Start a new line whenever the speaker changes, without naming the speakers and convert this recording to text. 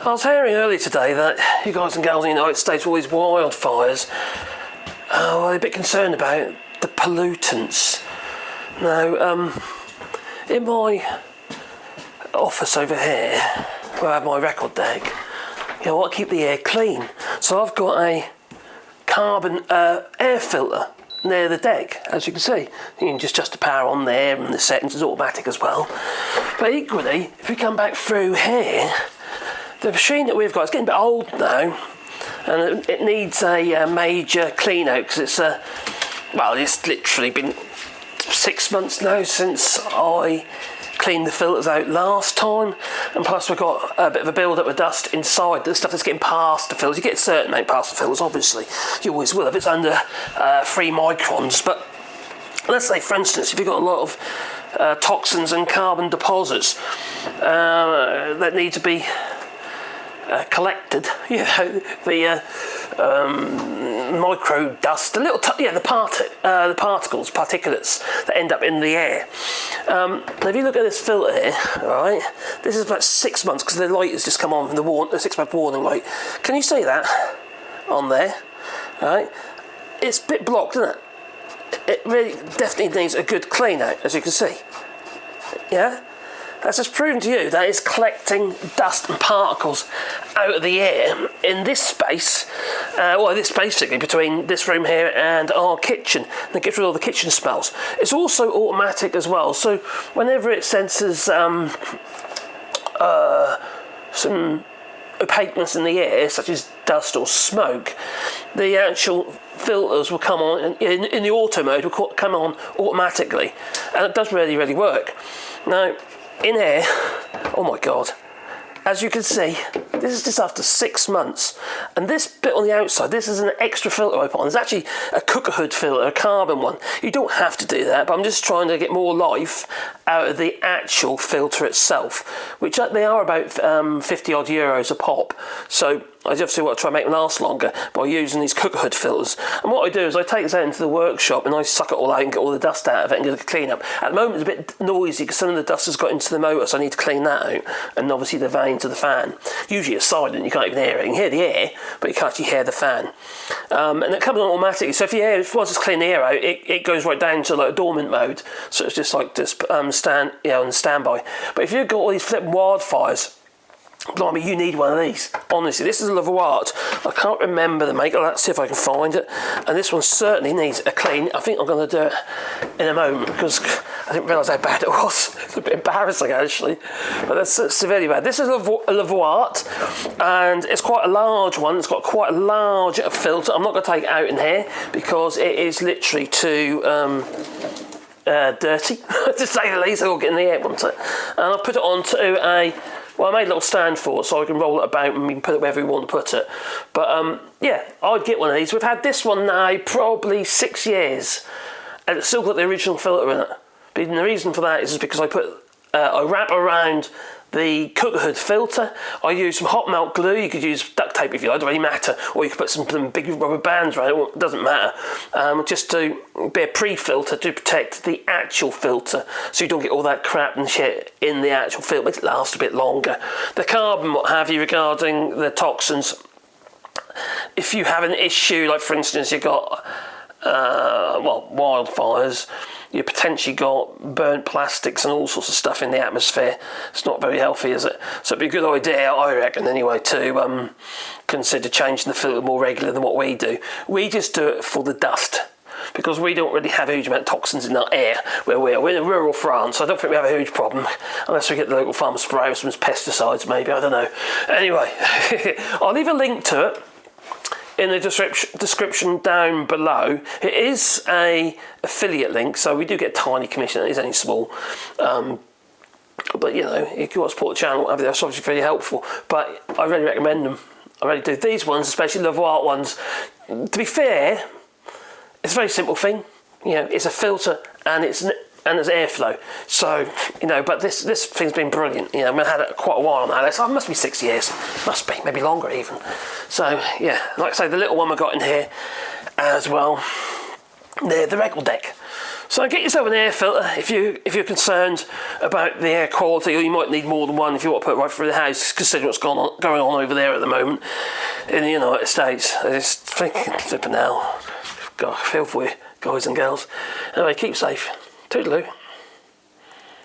I was hearing earlier today that you guys and girls in the United States, all these wildfires, are a bit concerned about the pollutants. Now, in my office over here, where I have my record deck, I want to keep the air clean. So I've got a carbon air filter near the deck, as you can see. You can just adjust the power on there, and the settings is automatic as well. But equally, if we come back through here, the machine that we've got is getting a bit old now, and it needs a major clean out, because it's it's literally been 6 months now since I cleaned the filters out last time, and plus we've got a bit of a build up of dust inside, the stuff that's getting past the filters. You get a certain amount past the filters, obviously, you always will if it's under 3 microns, but let's say, for instance, if you've got a lot of toxins and carbon deposits that need to be collected, the micro dust, the little the particles, particulates that end up in the air. Now if you look at this filter here, right, this is about 6 months, because the light has just come on from the 6-month warning light. Can you see that on there? Right, it's a bit blocked, isn't it? It really definitely needs a good clean out, as you can see. Yeah, that's just proven to you that it's collecting dust and particles out of the air in this space, this basically between this room here and our kitchen, and it gets rid of all the kitchen smells. It's also automatic as well, so whenever it senses some opaqueness in the air, such as dust or smoke, the actual filters will come on in the auto mode, will come on automatically, and it does really, really work. Now, in here, oh my god, as you can see, this is just after 6 months, and this bit on the outside, this is an extra filter I put on. There's actually a cooker hood filter, a carbon one. You don't have to do that, but I'm just trying to get more life out of the actual filter itself, which they are about 50 odd euros a pop, so I obviously want to try and make them last longer by using these cooker hood filters. And what I do is I take this out into the workshop and I suck it all out and get all the dust out of it and get a clean up. At the moment it's a bit noisy because some of the dust has got into the motor, so I need to clean that out, and obviously the veins of the fan. Usually it's silent, you can't even hear it. You can hear the air, but you can't actually hear the fan. And it comes on automatically, so if once it's clean the air out, it goes right down to like a dormant mode, so it's just like on standby. But if you've got all these flipping wildfires, blimey, you need one of these. Honestly, this is a LEVOIT. I can't remember the maker. Let's see if I can find it. And this one certainly needs a clean. I think I'm going to do it in a moment, because I didn't realise how bad it was. It's a bit embarrassing, actually. But that's severely bad. This is a LEVOIT, and it's quite a large one. It's got quite a large filter. I'm not going to take it out in here, because it is literally too dirty, to say the least. It'll get in the air, won't it? And I've put it onto I made a little stand for it, so I can roll it about and we can put it wherever we want to put it. But yeah, I'd get one of these. We've had this one now probably 6 years, and it's still got the original filter in it. But the reason for that is because I wrap around the cooker hood filter. I use some hot melt glue. You could use duct tape if you like, it doesn't really matter, or you could put some big rubber bands around it, it doesn't matter, just to be a pre-filter to protect the actual filter, so you don't get all that crap and shit in the actual filter. It makes it last a bit longer. The carbon, what have you, regarding the toxins, if you have an issue, like for instance you've got wildfires, you potentially got burnt plastics and all sorts of stuff in the atmosphere. It's not very healthy, is it? So it'd be a good idea, I reckon anyway, to consider changing the filter more regular than what we do. We just do it for the dust, because we don't really have a huge amount of toxins in our air where we are. We're in rural France, so I don't think we have a huge problem, unless we get the local farmer spray with some pesticides maybe, I don't know. Anyway, I'll leave a link to it in the description down below. It is a affiliate link, so we do get a tiny commission. It is only small, but you know, if you want to support the channel, that's obviously very helpful. But I really recommend them. I really do. These ones, especially LEVOIT ones, to be fair, it's a very simple thing. You know, it's a filter and it's airflow. So, you know, but this thing's been brilliant. You know, I've had it quite a while now. It must be 6 years. Must be, maybe longer even. So, yeah, like I say, the little one we got in here as well. The record deck. So get yourself an air filter if you're concerned about the air quality, or you might need more than one if you want to put it right through the house, considering what's going on over there at the moment in the United States. I just think, flipping hell, God, I feel for you, guys and girls. Anyway, keep safe. Toodaloo.